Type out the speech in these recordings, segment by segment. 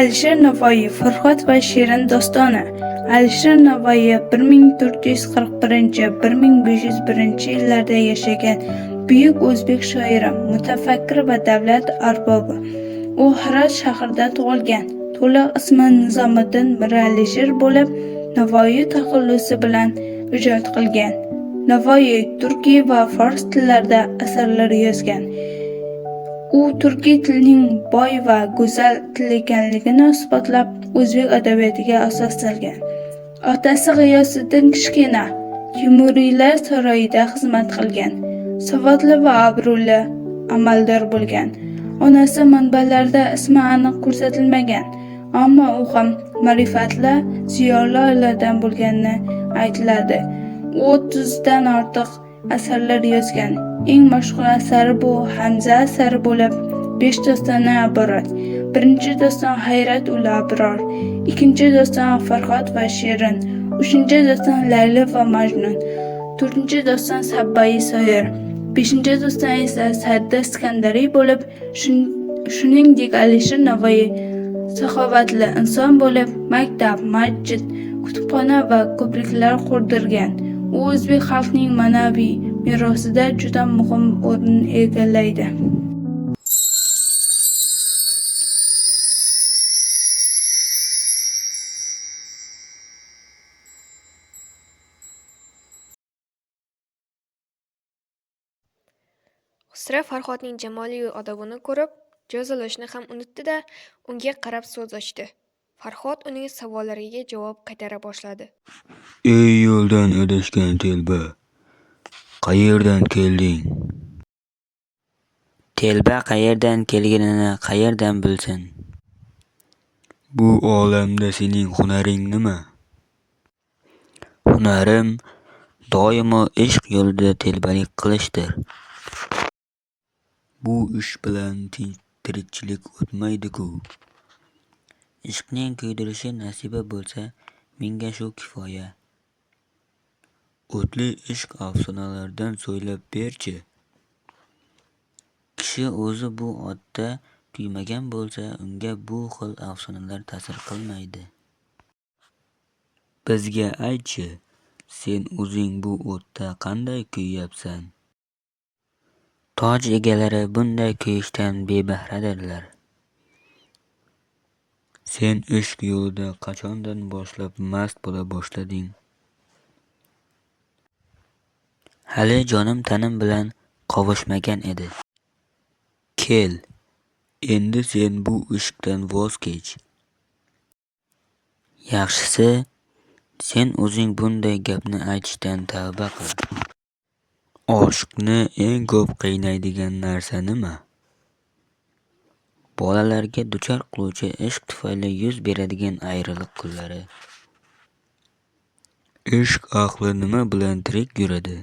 Alisher Navoiy Farhod va Shirin dostoni. Alisher Navoiy 1441-1501 yillarda yashagan buyuk o'zbek shoiri, mutafakkir va davlat arbobi. U Hirat shahrida tug'ilgan. To'liq ismi Nizomiddin Miralisher bo'lib, Navoiy taxallusi bilan ijod qilgan. Navoiy turkiy va fors tillarida asarlar yozgan. U turkiy tilning boy va go'zal til ekanligini isbotlab, o'zbek adabiyotiga asos solgan. Otasi G'iyosiddin Kichkina Temuriylar saroyida xizmat qilgan. Savodli va obro'li amaldor bo'lgan. Onasi manbalarda ismi aniq ko'rsatilmagan, ammo u ham ma'rifatli, ziyoli oiladan bo'lgani aytiladi. U 30 dan ortiq asarlar yozgan. Eng mashhur asari bu Hamza asari bo'lib, 5 dostondan iborat. Birinchi doston Hayrat ul Abror, ikkinchi doston Farhod va Shirin, uchinchi doston Layli va Majnun, to'rtinchi doston Sabbai Soir, beshinchi doston esa Sadda Iskandariy bo'lib, shuningdek Alisher Navoiy saxovatli inson bo'lib, maktab, masjid, kutubxona va ko'priklar qurdirgan. U o'zbek xalqining ma'naviy merosida juda muhim o'rin egallaydi. Xusra Farhodning jamoliy odobini ko'rib, jazolashni ham unutdi-da, unga qarab so'z ochdi. Farhod uning savollariga javob qaytara boshladi. Ey yo'ldan adashgan telba, qayerdan kelding? Telba qayerdan kelganini qayerdan bilsin? Bu olamda sening hunaring nima? Hunarim doimo ishq yo'lida telbalik qilishdir. Bu ish bilan tirikchilik o'tmaydi-ku. Ishqning kuydirishi nasiba bo'lsa, menga shu kifoya. O'tli ishq afsonalardan so'ylab berchi. Kishi o'zi bu otda tuymagan bo'lsa, unga bu xil afsonalar ta'sir qilmaydi. Bizga aytchi, sen o'zing bu o'tda qanday kuyyapsan? Toj egalari bunday kuyishdan bebahradirlar. Sen ishq yo'lida qachondan boshlab mast bo'la boshlading? Hali jonim tanim bilan qovushmagan edi. Kel, endi sen bu ishqdan voz kech. Yaxshisi, sen o'zing bunday gapni aytishdan tavba qil. Oshiqni eng ko'p qiynaydigan narsa nima? Bolalarga duchor qiluvchi ishq tufayli yuz beradigan ayriliq kunlari. Ishq ahli nima bilan tirik yuradi?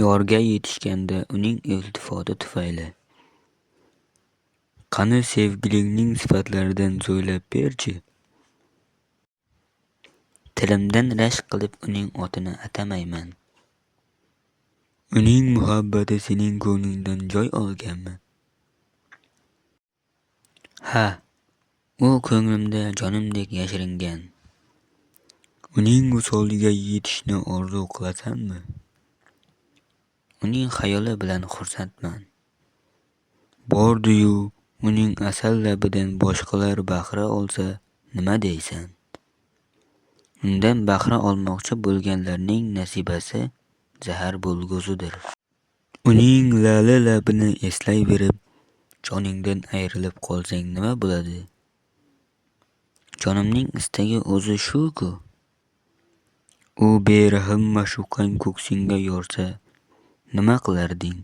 Yorga yetishganda uning iltifoti tufayli. Qani sevgilingning sifatlaridan so'ylab berchi. Tilimdan rashk qilib uning otini atamayman. Uning muhabbati sening ko'nglingdan joy olganmi? Ha, u ko'nglimda jonimdek yashiringan. Uning visoliga yetishni orzu qilasanmi? Uning xayoli bilan xursandman. Bordi-yu, uning asal labidan boshqalar bahra olsa, nima deysan? Undan bahra olmoqchi bo'lganlarning nasibasi zahar bo'lgusidir. Uning lali labini eslayverib, joningdan ayrilib qolsang nima bo'ladi? Jonimning istagi o'zi shu-ku. U berahm ma'shuqang ko'ksingga yorsa, nima qilarding?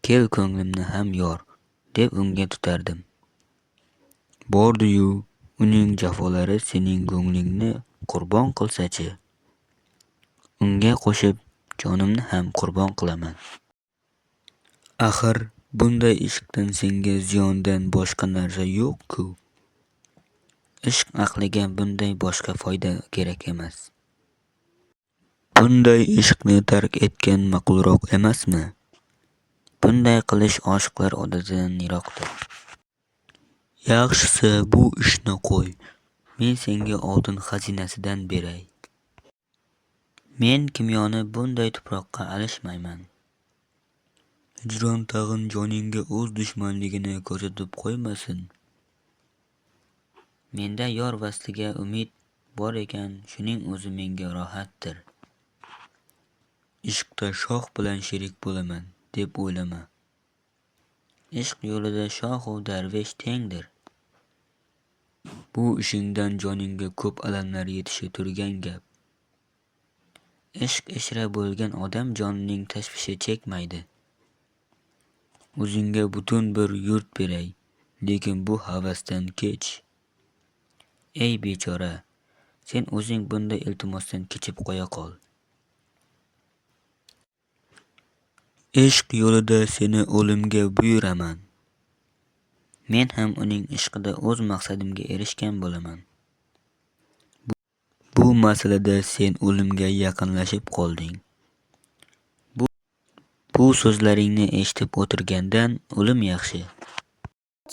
Kel ko'nglimni ham yor, deb unga tutardim. Bordi-yu, uning jafolari sening ko'nglingni qurbon qilsa-chi? Unga qo'shib jonimni ham qurbon qilaman. Axir bunday ishqdan senga ziyondan boshqa narsa yo'q-ku. Ishq aqliga bunday boshqa foyda kerak emas. Bunday ishqni tark etgan ma'qulroq emasmi? Bunday qilish oshiqlar odatidan yiroqdir. Yaxshisi bu ishni qo'y. Men senga oltin xazinasidan beray. Men kimyoni bunday tuproqqa alishmayman. Hijron tag'in joningga o'z dushmanligini ko'rsatib qo'ymasin. Menda yor vasliga umid bor ekan, shuning o'zi menga rohatdir. Ishqda shoh bilan sherik bo'laman, deb o'ylama. Ishq yo'lida shohu darvesh tengdir. Bu ishingdan joningga ko'p alamlar yetishi turgan gap. Ishq ishra bo'lgan odam jonining tashvishi chekmaydi. O'zingga butun bir yurt beray, lekin bu havasdan kech. Ey bechora, sen o'zing bunday iltimosdan kechib qo'ya qol. Ishq yo'lida seni o'limga buyuraman. Men ham uning ishqida o'z maqsadimga erishgan bo'laman. Bu masalada sen o'limga yaqinlashib qolding. Bu so'zlaringni eshitib o'tirgandan o'lim yaxshi.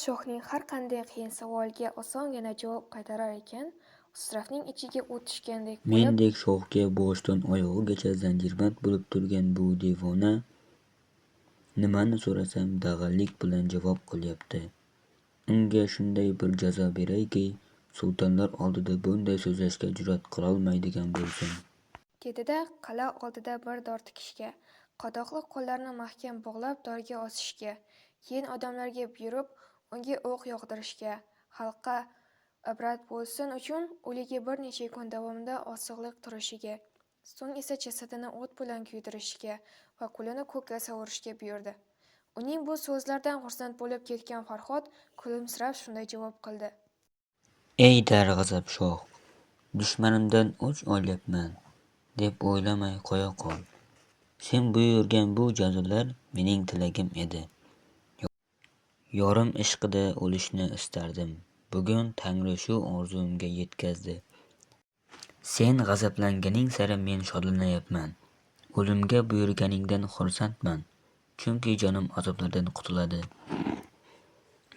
Shohning har qanday qiyin savoliga osongina javob qaytarar ekan, Xusravning ichiga o't tushgandek bo'lib, Mendek shohga boshdan oyog'igacha zanjirband bo'lib turgan bu devona nimani so'rasam dag'allik bilan javob qilyapti. Unga shunday bir jazo berayki, sultonlar oldida bunday so'zlashga jur'at qilolmaydigan bo'lsin. ketida qal'a oldida bir dor tikishga, qadoqli qo'llarni mahkam bog'lab dorga osishga, keyin odamlarga buyurib, unga o'q yog'dirishga, xalqqa ibrat bo'lsin uchun o'ligi bir necha kun davomida osig'liq turishiga, so'ng esa jasadini o't bilan kuydirishiga va qo'lini ko'kka sovurishga buyurdi. Uning bu so'zlardan xursand bo'lib ketgan Farhod kulimsirab shunday javob qildi. Ey darg'azab shoh, dushmanimdan o'ch olyapman, deb o'ylamay qo'ya qol. Sen buyurgan bu jazolar mening tilagim edi. Yorim ishqida o'lishni istardim. Bugun Tangri shu orzumga yetkazdi. Sen g'azablanganing sari men shodlanayapman. O'limga buyurganingdan xursandman, chunki jonim azoblardan qutuladi.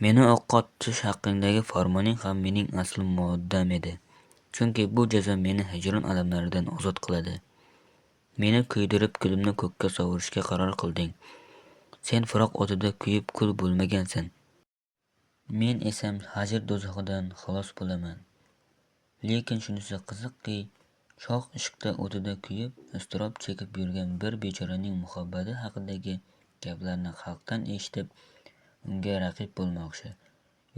Meni o'qqa tutish haqingdagi farmoning ham mening asl moddam edi. Chunki bu jazo meni hijron alamlaridan ozod qiladi. Meni kuydirib kulimni ko'kka sovurishga qaror qilding. Sen firoq o'tida kuyib kul bo'lmagansan. Men esa hajr do'zaxidan xalos bo'laman. Lekin shunisi qiziqki, shoh ishqda o'tida kuyib, iztirob chekib yurgan bir bechoraning muhabbati haqidagi gaplarni xalqdan eshitib, unga raqib bo'lmoqchi.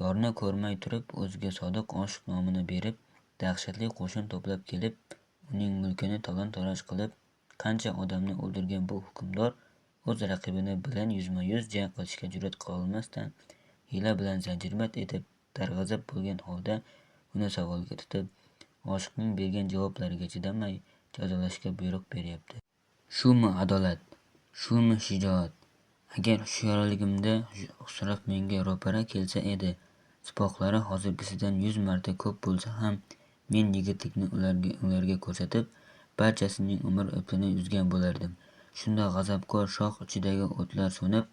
Yorni ko'rmay turib, o'ziga sodiq oshiq nomini berib, dahshatli qo'shin to'plab kelib, uning mulkini talon-taroj qilib, qancha odamni o'ldirgan bu hukmdor o'z raqibini bilan yuzma-yuz jang qilishga jur'at qilolmasdan, hiyla bilan zanjirband etib, darg'azab bo'lgan holda uni savolga tutib, oshiqning bergan javoblariga chidamay jazolashga buyruq beryapti. Shumi adolat, shumi shijoat? Agar hushyorligimda Xusrav menga ro'para kelsa edi, sipohlari hozirgisidan 100 marta ko'p bo'lsa ham, men yigitlikni ularga ko'rsatib, barchasining umr o'tini uzgan bo'lardim. Shunda g'azabkor shoh ichidagi o'tlar so'nib,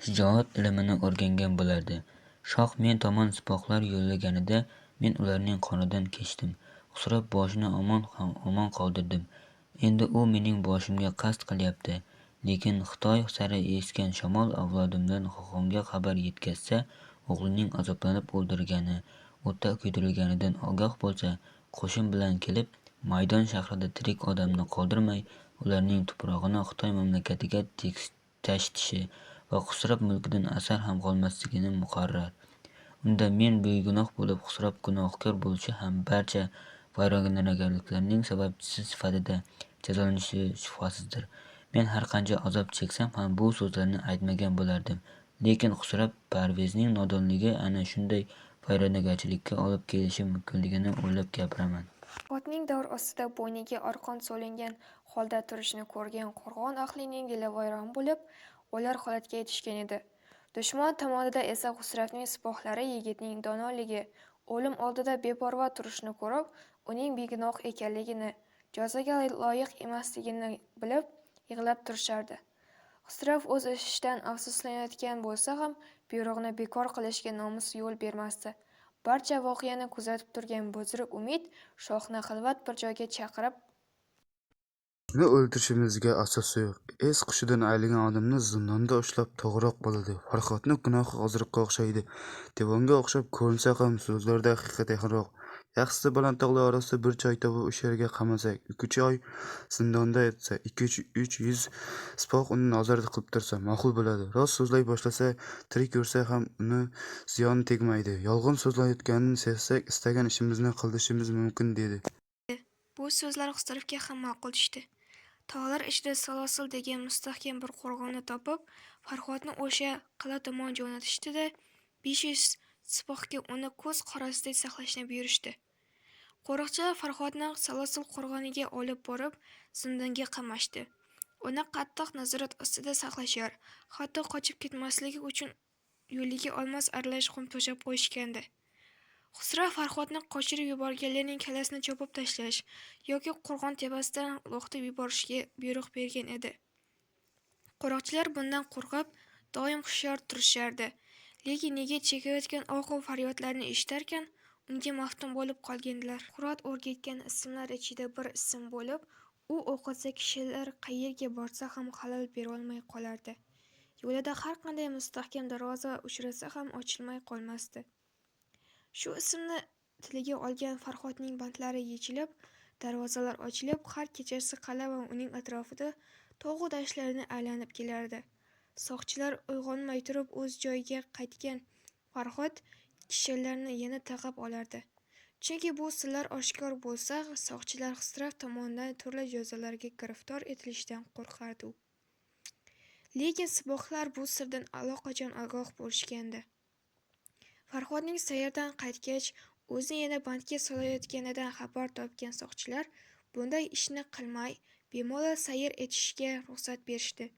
shijoat ilmini o'rgangan bo'lardi. Shoh men tomon sipohlar yo'llaganida men ularning qonidan kechdim. Xusrav boshini omon qoldirdim. Endi u mening boshimga qasd qilyapti. Lekin Xitoy sari esgan shamol avlodimdan Xoqonga xabar yetkazsa, o'g'lining azoblanib o'ldirilgani, o'tda kuydirilganidan ogoh bo'lsa, qo'shin bilan kelib, Maydon shahrida tirik odamni qoldirmay, ularning tuprog'ini Xitoy mamlakatiga tashitishi va Xusrav mulkidan asar ham qolmasligini muqarrar. Unda men begunoh bo'lib, Xusrav gunohkor bo'lishi ham barcha vayronagarliklarning sababchisi sifatida jazolanishi shubhasizdir. Men har qancha azob cheksam ham bu so'zlarni aytmagan bo'lardim. Lekin Xusrav Parvezning nodonligi ana shunday vayronagarchilikka olib kelishi mumkinligini o'ylab gapiraman. Otning davr ostida bo'yniga arqon solingan holda turishini ko'rgan qo'rg'on ahlining dili vayron bo'lib, ular holatga yetishgan edi. Dushman tomonida esa Xusravning sipohlari yigitning donoligi, o'lim oldida beparvo turishini ko'rib, uning begunoh ekanligini, jazoga loyiq emasligini bilib, yig'lab turishardi. Xusrav o'z ishidan afsuslanayotgan bo'lsa ham, buyrug'ini bekor qilishga nomusi yo'l bermasdi. Barcha voqeani kuzatib turgan buzruk Umid shohni xilvat bir joyga chaqirib, Uni o'ldirishimizga asos yo'q. Es qushidan aylangan odamni zindonda ushlab to'g'roq bo'ladi. Farhodni gunohi ozriqqa o'xshaydi. Devonga o'xshab ko'rinsa ham so'zlarda haqiqat yaqinroq. Yaxshisi baland tog'lar orasida bir joy topib o'sha yerga qamasak, 2-3 oy zindonda yotsa, 2-3 yuz sipoh uni nazorat qilib tursa ma'qul bo'ladi. Rost so'zlay boshlasa, tirik yursa ham uni ziyoni tegmaydi. Yolg'on so'zlayotganini sezsak, istagan ishimizni qilishimiz mumkin dedi. bu so'zlar Xusravga ham ma'qul tushdi. Tog'lar ichida Salosil degan mustahkam bir qo'rg'onni topib, Farhodni o'sha qala tomon jo'natishdi-da, 500 sipohga uni ko'z qorasida saqlashni buyurishdi. Qo'riqchilar Farhodni Salosil qo'rg'oniga olib borib, zindonga qamashdi. Uni qattiq nazorat ostida saqlashar, hatto qochib ketmasligi uchun yo'liga olmos aralash qum to'shab qo'yishgandi. Xusrav Farhodni qochirib yuborganlarning kallasini chopib tashlash yoki qo'rg'on tepasidan lo'qitib yuborishga buyruq bergan edi. Qo'riqchilar bundan qo'rqib, doim hushyor turishardi. Lekin nega chekayotgan og'u faryodlarni eshitarkan, unga maftun bo'lib qolgandilar. Qur'at o'rgatgan ismlar ichida bir ism bo'lib, u o'qilsa kishilar qayerga borsa ham xalal berolmay qolardi. Yo'lida har qanday mustahkam darvoza uchrasa ham ochilmay qolmasdi. Shu ismni tiliga olgan Farhodning bandlari yechilib, darvozalar ochilib, har kechasi qala va uning atrofida tog'u dashtlarni aylanib kelardi. Soqchilar uyg'onmay turib o'z joyiga qaytgan Farhod kishilarni yana taqib olardi. Chunki bu sirlar oshkor bo'lsa, soqchilar Xusrav tomonidan turli jazolarga giriftor etilishdan qo'rqardi. Lekin sipohlar bu sirdan allaqachon ogoh bo'lishgandi. Farhodning sayrdan qaytgach, o'zini yana bandga solayotganidan xabar topgan soqchilar bunday ishni qilmay, bemalol sayr etishga ruxsat berishdi.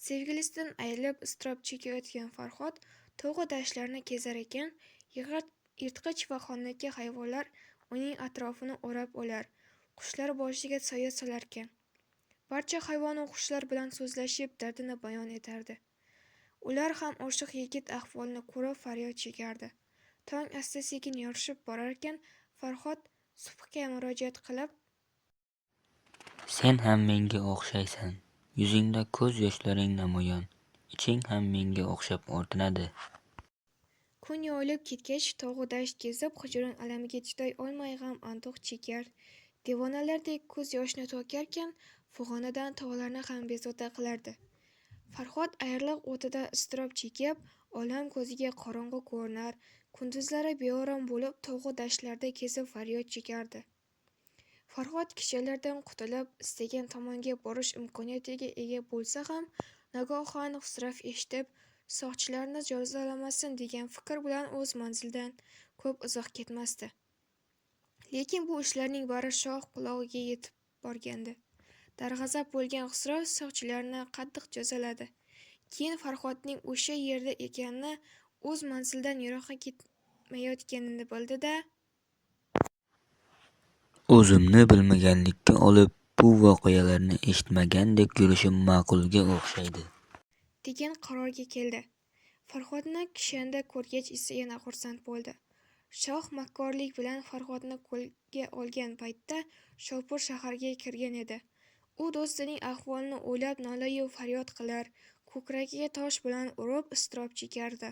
Sevgilisidan ayrilib iztirob chekayotgan Farhod tog'u dashtlarni kezar ekan, yirtqich va xonaki hayvonlar uning atrofini o'rab olar, qushlar boshiga soya solarkan. Barcha hayvon va qushlar bilan so'zlashib, dardini bayon etardi. Ular ham oshiq yigit ahvolini ko'rib faryod chekardi. Tong asta-sekin yorishib borarkan, Farhod subhga murojaat qilib, Sen ham menga o'xshaysan. Yuzingda ko'z yoshlaring namoyon. Iching ham menga o'xshab o'rtanadi. kun yoyilib ketgach, tog'u dasht kezib, hijron alamiga chiday olmay g'am anduh chekar. Devonalardek ko'z yoshni to'karkan, fig'onadan tog'larni ham bezovta qilardi. Farhod ayriliq o'tida iztirob chekib, olam ko'ziga qorong'u ko'rinar, kunduzlari beorom bo'lib, tog'u dashtlarda kezib faryod chekardi. Farhod kishilardan qutulib, istagan tomonga borish imkoniyatiga ega bo'lsa ham, nagohan Xusrav eshitib, soqchilarni jazolamasin degan fikr bilan o'z manzilidan ko'p uzoq ketmasdi. Lekin bu ishlarning bari shoh qulog'iga yetib borgandi. Darg'azab bo'lgan Xusrav soqchilarni qattiq jazoladi. Keyin Farhodning o'sha yerda ekanini, o'z manzilidan yiroqqa ketmayotganini bildi-da, O'zimni bilmaganlikka olib, bu voqealarni eshitmagandek yurishim ma'qulga o'xshaydi. degan qarorga keldi. Farhodni kishanda ko'rgach esa yana xursand bo'ldi. Shoh makkorlik bilan Farhodni qo'lga olgan paytda Shopur shaharga kirgan edi. U do'stining ahvolini o'ylab nolayu faryod qilar, ko'kragiga tosh bilan urib iztirob chekardi.